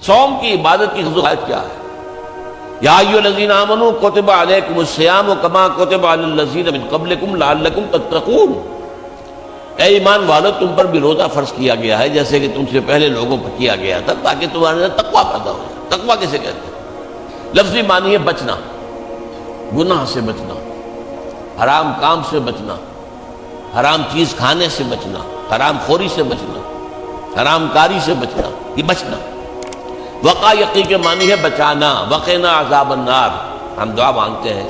صوم کی عبادت کی خصوصیت کیا ہے؟ یا ایھا الذین آمنوا کتب علیکم الصیام کما کتب علی الذین من قبلکم لعلکم تتقون، اے ایمان والو تم پر بھی روزہ فرض کیا گیا ہے جیسے کہ تم سے پہلے لوگوں پر کیا گیا تھا، تاکہ تمہارے اندر تقویٰ پیدا ہو جائے۔ تقویٰ کسے کہتے ہیں؟ لفظی معنی ہے بچنا، گناہ سے بچنا، حرام کام سے بچنا، حرام چیز کھانے سے بچنا، حرام خوری سے بچنا، حرام کاری سے بچنا، یہ بچنا۔ وقا یقی کے معنی ہے بچانا، وقنا عذاب النار، ہم دعا مانگتے ہیں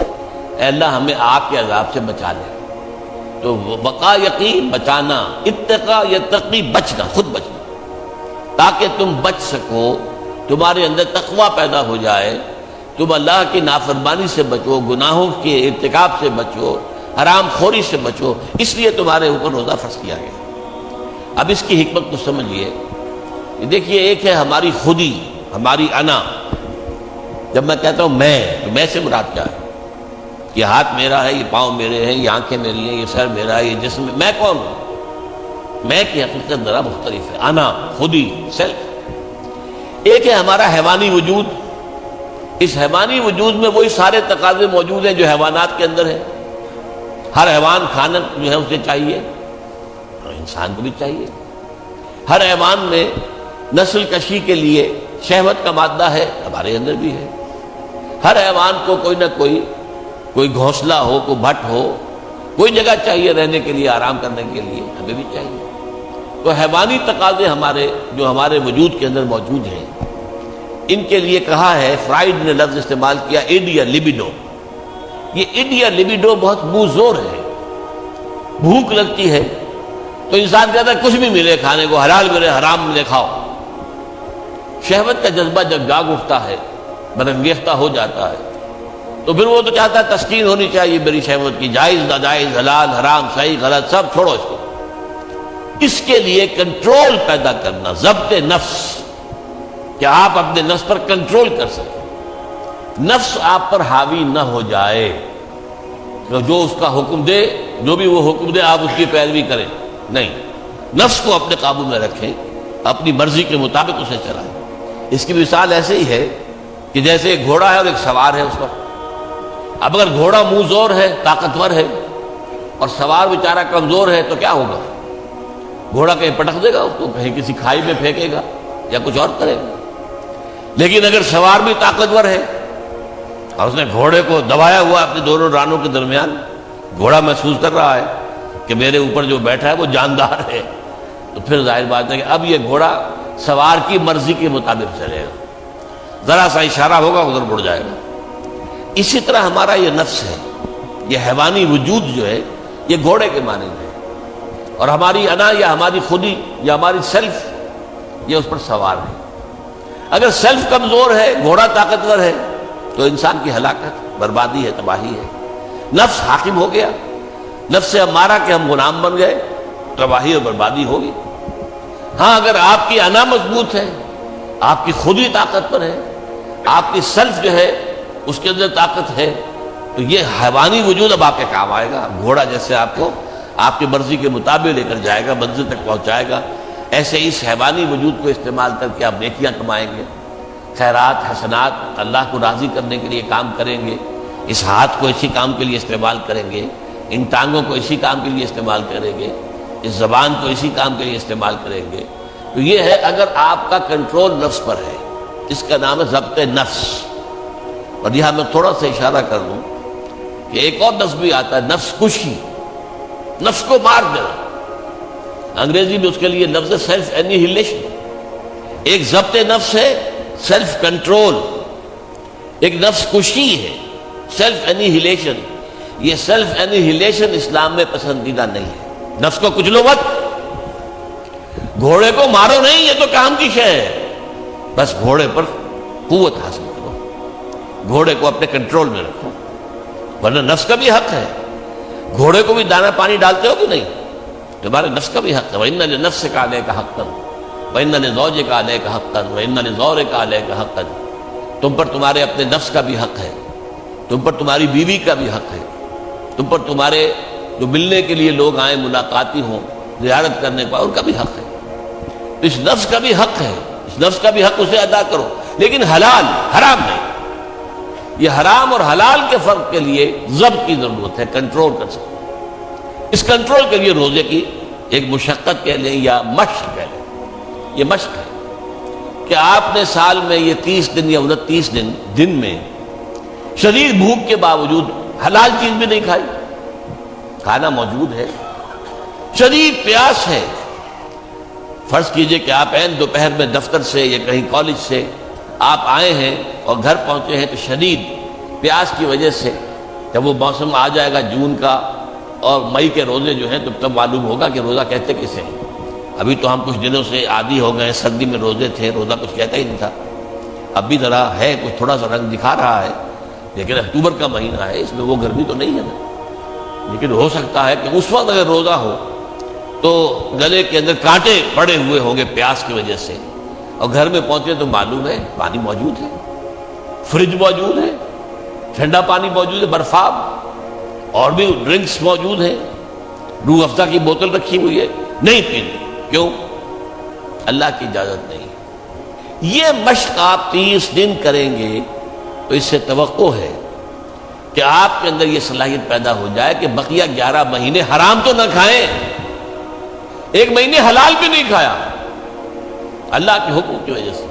اے اللہ ہمیں آگ کے عذاب سے بچا لے، تو وقا یقی بچانا، اتقا یتقی بچنا، خود بچنا، تاکہ تم بچ سکو، تمہارے اندر تقویٰ پیدا ہو جائے، تم اللہ کی نافرمانی سے بچو، گناہوں کے ارتکاب سے بچو، حرام خوری سے بچو، اس لیے تمہارے اوپر روزہ فرض کیا گیا۔ اب اس کی حکمت کو سمجھیے، دیکھیے ایک ہے ہماری خودی، ہماری انا۔ جب میں کہتا ہوں میں، تو میں سے مراد کیا ہے؟ یہ ہاتھ میرا ہے، یہ پاؤں میرے ہیں، یہ آنکھیں میری ہیں، یہ سر میرا ہے، یہ جسم، میں کون ہوں؟ میں کی حقیقت ذرا مختلف ہے، انا، خودی، سیلف۔ ایک ہے ہمارا حیوانی وجود، اس حیوانی وجود میں وہی سارے تقاضے موجود ہیں جو حیوانات کے اندر ہیں۔ ہر حیوان کھانا جو ہے اسے چاہیے، انسان کو بھی چاہیے۔ ہر حیوان میں نسل کشی کے لیے شہوت کا مادہ ہے، ہمارے اندر بھی ہے۔ ہر حیوان کو کوئی نہ کوئی گھونسلہ ہو، کوئی بھٹ ہو، کوئی جگہ چاہیے رہنے کے لیے، آرام کرنے کے لیے، ہمیں بھی چاہیے۔ تو حیوانی تقاضے ہمارے جو ہمارے وجود کے اندر موجود ہیں، ان کے لیے کہا ہے، فرائڈ نے لفظ استعمال کیا ایڈ یا لبیڈو۔ یہ ایڈ یا لبیڈو بہت منہ زور ہے۔ بھوک لگتی ہے تو انسان کہتا ہے کچھ بھی ملے کھانے کو، حلال ملے حرام ملے کھاؤ۔ شہوت کا جذبہ جب جاگ اٹھتا ہے، برانگیختہ ہو جاتا ہے، تو پھر وہ تو چاہتا ہے تسکین ہونی چاہیے میری شہوت کی، جائز ناجائز، حلال حرام، صحیح غلط سب چھوڑو اس کو۔ اس کے لیے کنٹرول پیدا کرنا، ضبط نفس، کہ آپ اپنے نفس پر کنٹرول کر سکیں، نفس آپ پر حاوی نہ ہو جائے، جو اس کا حکم دے، جو بھی وہ حکم دے آپ اس کی پیروی کریں، نہیں، نفس کو اپنے قابو میں رکھیں، اپنی مرضی کے مطابق اسے چلائیں۔ اس کی مثال ایسے ہی ہے کہ جیسے ایک گھوڑا ہے اور ایک سوار ہے اس پر۔ اب اگر گھوڑا منہ زور ہے، طاقتور ہے، اور سوار بیچارہ کمزور ہے، تو کیا ہوگا؟ گھوڑا کہیں پٹک دے گا اس کو، کہیں کسی کھائی میں پھینکے گا یا کچھ اور کرے گا۔ لیکن اگر سوار بھی طاقتور ہے اور اس نے گھوڑے کو دبایا ہوا اپنے دونوں رانوں کے درمیان، گھوڑا محسوس کر رہا ہے کہ میرے اوپر جو بیٹھا ہے وہ جاندار ہے، تو پھر ظاہر بات ہے کہ اب یہ گھوڑا سوار کی مرضی کے مطابق چلے گا، ذرا سا اشارہ ہوگا ادھر مڑ جائے گا۔ اسی طرح ہمارا یہ نفس ہے، یہ حیوانی وجود جو ہے، یہ گھوڑے کے مانند ہے، اور ہماری انا یا ہماری خودی یا ہماری سیلف یہ اس پر سوار ہے۔ اگر سیلف کمزور ہے، گھوڑا طاقتور ہے، تو انسان کی ہلاکت، بربادی ہے، تباہی ہے۔ نفس حاکم ہو گیا، نفس سے ہمارا کہ ہم غلام بن گئے، تباہی اور بربادی ہوگی۔ ہاں اگر آپ کی انا مضبوط ہے، آپ کی خودی طاقت پر ہے، آپ کی سیلف جو ہے اس کے اندر طاقت ہے، تو یہ حیوانی وجود اب آپ کے کام آئے گا۔ گھوڑا جیسے آپ کو آپ کی مرضی کے مطابق لے کر جائے گا، منزل تک پہنچائے گا، ایسے اس حیوانی وجود کو استعمال کر کے آپ نیکیاں کمائیں گے، خیرات حسنات، اللہ کو راضی کرنے کے لیے کام کریں گے۔ اس ہاتھ کو اسی کام کے لیے استعمال کریں گے، ان ٹانگوں کو اسی کام کے لیے استعمال کریں گے، اس زبان کو اسی کام کے لیے استعمال کریں گے۔ تو یہ ہے اگر آپ کا کنٹرول نفس پر ہے، اس کا نام ہے ضبط نفس۔ اور یہاں میں تھوڑا سا اشارہ کر دوں کہ ایک اور نفس بھی آتا ہے، نفس کشی، نفس کو مار دینا۔ انگریزی میں اس کے لیے لفظ ہے سیلف اینیہیلیشن۔ ایک ضبط نفس ہے، سیلف کنٹرول، ایک نفس کشی ہے، سیلف اینیہیلیشن۔ یہ سیلف اینیہیلیشن اسلام میں پسندیدہ نہیں ہے۔ نفس کو کچلو مت، گھوڑے کو مارو نہیں، یہ تو کام کی شے ہے، بس گھوڑے پر قوت حاصل کرو، گھوڑے کو اپنے کنٹرول میں رکھو، ورنہ نفس کا بھی حق ہے۔ گھوڑے کو بھی دانا پانی ڈالتے ہو کہ نہیں؟ تمہارے نفس کا بھی حق ہے۔ وَإِنَّ لِنَفْسِكَ عَلَيْكَ حَقًّا وَإِنَّ لِزَوْجِكَ عَلَيْكَ حَقًّا وَإِنَّ لِزَوْرِكَ عَلَيْكَ حَقًّا۔ تم پر تمہارے اپنے نفس کا بھی حق ہے، تم پر تمہاری بیوی کا بھی حق ہے، تم پر تمہارے جو ملنے کے لیے لوگ آئیں، ملاقاتی ہوں، زیارت کرنے کا، ان کا بھی حق ہے۔ اس نفس کا بھی حق ہے، اس اس نفس کا بھی حق اسے ادا کرو، لیکن حلال، حرام نہیں۔ یہ حرام اور حلال کے فرق کے لیے ضبط کی ضرورت ہے، کنٹرول کر سکتے۔ اس کنٹرول کے لیے روزے کی ایک مشقت کہہ لیں یا مشق کہہ لیں، یہ مشق ہے کہ آپ نے سال میں یہ 30 دن یا 29 دن میں شدید بھوک کے باوجود حلال چیز بھی نہیں کھائی، کھانا موجود ہے، شدید پیاس ہے۔ فرض کیجئے کہ آپ عین دوپہر میں دفتر سے یا کہیں کالج سے آپ آئے ہیں اور گھر پہنچے ہیں تو شدید پیاس کی وجہ سے جب وہ موسم آ جائے گا جون کا اور مئی کے روزے جو ہیں تو تب معلوم ہوگا کہ روزہ کہتے کسے ہیں۔ ابھی تو ہم کچھ دنوں سے عادی ہو گئے، سردی میں روزے تھے، روزہ کچھ کہتا ہی نہیں تھا۔ اب بھی ذرا ہے، کچھ تھوڑا سا رنگ دکھا رہا ہے، لیکن اکتوبر کا مہینہ ہے، اس میں وہ گرمی تو نہیں ہے نا۔ لیکن ہو سکتا ہے کہ اس وقت اگر روزہ ہو تو گلے کے اندر کانٹے پڑے ہوئے ہوں گے پیاس کی وجہ سے، اور گھر میں پہنچے تو معلوم ہے پانی موجود ہے، فریج موجود ہے، ٹھنڈا پانی موجود ہے، برفاب اور بھی ڈرنکس موجود ہیں، روح افزا کی بوتل رکھی ہوئی ہے، نہیں پینی۔ کیوں؟ اللہ کی اجازت نہیں۔ یہ مشق آپ 30 دن کریں گے تو اس سے توقع ہے کہ آپ کے اندر یہ صلاحیت پیدا ہو جائے کہ بقیہ 11 مہینے حرام تو نہ کھائیں، ایک مہینے حلال بھی نہیں کھایا اللہ کے حکم کی وجہ سے،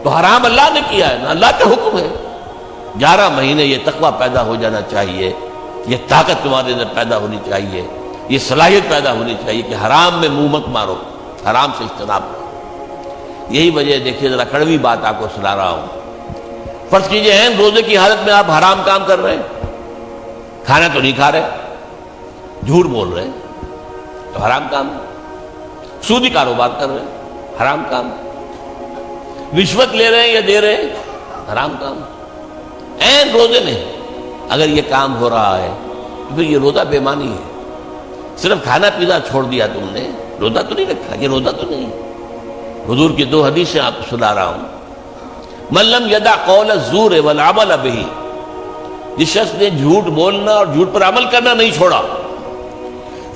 تو حرام اللہ نے کیا ہے نا، اللہ کا حکم ہے۔ 11 مہینے یہ تقویٰ پیدا ہو جانا چاہیے، یہ طاقت تمہارے اندر پیدا ہونی چاہیے، یہ صلاحیت پیدا ہونی چاہیے کہ حرام میں منہ مت مارو، حرام سے اجتناب کرو۔ یہی وجہ دیکھیے، ذرا کڑوی بات آپ کو سنا رہا ہوں۔ فرض کیجئے ہیں روزے کی حالت میں آپ حرام کام کر رہے ہیں، کھانا تو نہیں کھا رہے، جھوٹ بول رہے ہیں تو حرام کام ہے، سودی کاروبار کر رہے ہیں حرام کام ہے، رشوت لے رہے ہیں یا دے رہے ہیں حرام کام ہے۔ عین روزے میں اگر یہ کام ہو رہا ہے تو پھر یہ روزہ بے معنی ہے۔ صرف کھانا پینا چھوڑ دیا تم نے، روزہ تو نہیں رکھا، یہ روزہ تو نہیں۔ حضور کی 2 حدیثیں آپ کو سنا رہا ہوں۔ من لم یدع قول الزور والعمل به، جس شخص نے جھوٹ بولنا اور جھوٹ پر عمل کرنا نہیں چھوڑا،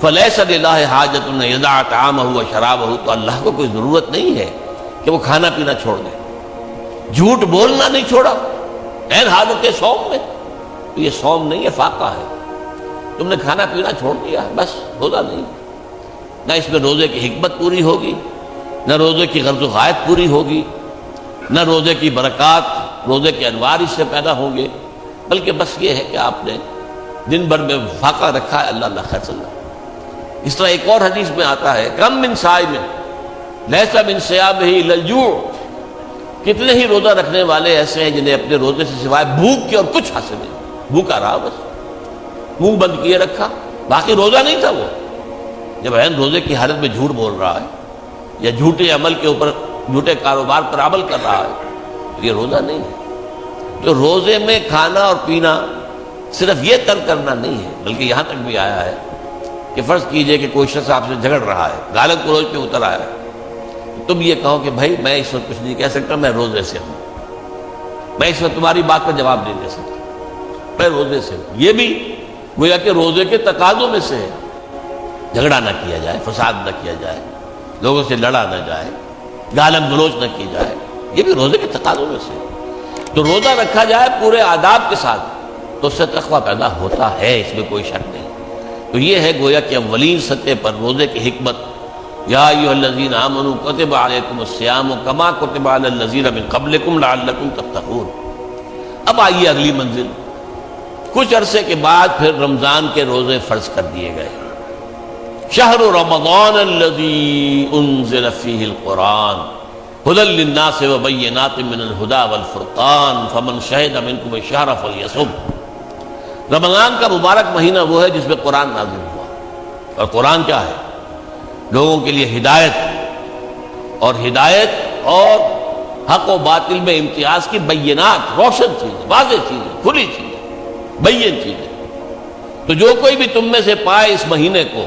فلیس للہ حاجۃ ان یدع طعامہ وشرابہ، تو اللہ کو کوئی ضرورت نہیں ہے کہ وہ کھانا پینا چھوڑ دے۔ جھوٹ بولنا نہیں چھوڑا عین حالت صوم میں، تو یہ صوم نہیں ہے، فاقہ ہے۔ تم نے کھانا پینا چھوڑ دیا، بس روزہ نہیں۔ نہ اس میں روزے کی حکمت پوری ہوگی، نہ روزے کی غرض و غایت پوری ہوگی، نہ روزے کی برکات، روزے کے انوار اس سے پیدا ہوں گے، بلکہ بس یہ ہے کہ آپ نے دن بھر میں فاقہ رکھا ہے، اللہ اللہ خیر صلی اللہ۔ اس طرح ایک اور حدیث میں آتا ہے، کم من صائم لیس من صیامہ الا الجوع، کتنے ہی روزہ رکھنے والے ایسے ہیں جنہیں اپنے روزے سے سوائے بھوک کے اور کچھ حاصل نہیں، بھوکا رہا، بس منہ بند کیے رکھا، باقی روزہ نہیں تھا وہ۔ جب عین روزے کی حالت میں جھوٹ بول رہا ہے یا جھوٹے عمل کے اوپر، جھوٹے کاروبار پر عمل کر رہا ہے، یہ روزہ نہیں ہے۔ تو روزے میں کھانا اور پینا صرف یہ ترک کرنا نہیں ہے، بلکہ یہاں تک بھی آیا ہے کہ فرض کیجئے کہ کوئی شخص آپ سے جھگڑ رہا ہے، گالن گلوچ پہ اتر آیا ہے، تم یہ کہو کہ بھائی میں اس وقت کچھ نہیں کہہ سکتا، میں روزے سے ہوں، میں اس وقت تمہاری بات کا جواب نہیں دے سکتا، میں روزے سے ہوں۔ یہ بھی گویا کہ روزے کے تقاضوں میں سے ہے، جھگڑا نہ کیا جائے، فساد نہ کیا جائے، لوگوں سے لڑا نہ جائے، گالم گلوچ نہ کی جائے، یہ بھی روزے کے تقاضوں میں سے ہے۔ تو روزہ رکھا جائے پورے آداب کے ساتھ تو اس سے تقویٰ پیدا ہوتا ہے، اس میں کوئی شک نہیں۔ تو یہ ہے گویا کہ اولین سطح پر روزے کی حکمت، یا ایھا الذین آمنوا کتب علیکم الصیام کما کتب علی الذین من قبلکم لعلکم تتقون۔ اب آئیے اگلی منزل، کچھ عرصے کے بعد پھر رمضان کے روزے فرض کر دیے گئے۔ شہر رمضان الذی انزل فیہ القرآن ھدی للناس وبینات من الھدی والفرقان فمن شہد منکم الشہر فلیصم۔ رمضان کا مبارک مہینہ وہ ہے جس میں قرآن نازل ہوا، اور قرآن کیا ہے؟ لوگوں کے لیے ہدایت اور حق و باطل میں امتیاز کی بینات، روشن چیزیں، واضح چیزیں، کھلی چیزیں، بین چیزیں۔ تو جو کوئی بھی تم میں سے پائے اس مہینے کو،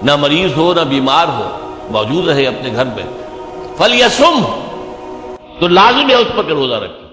نہ مریض ہو نہ بیمار ہو، موجود رہے اپنے گھر میں، فلیصم، تو لازم ہے اس پر کہ روزہ رکھے۔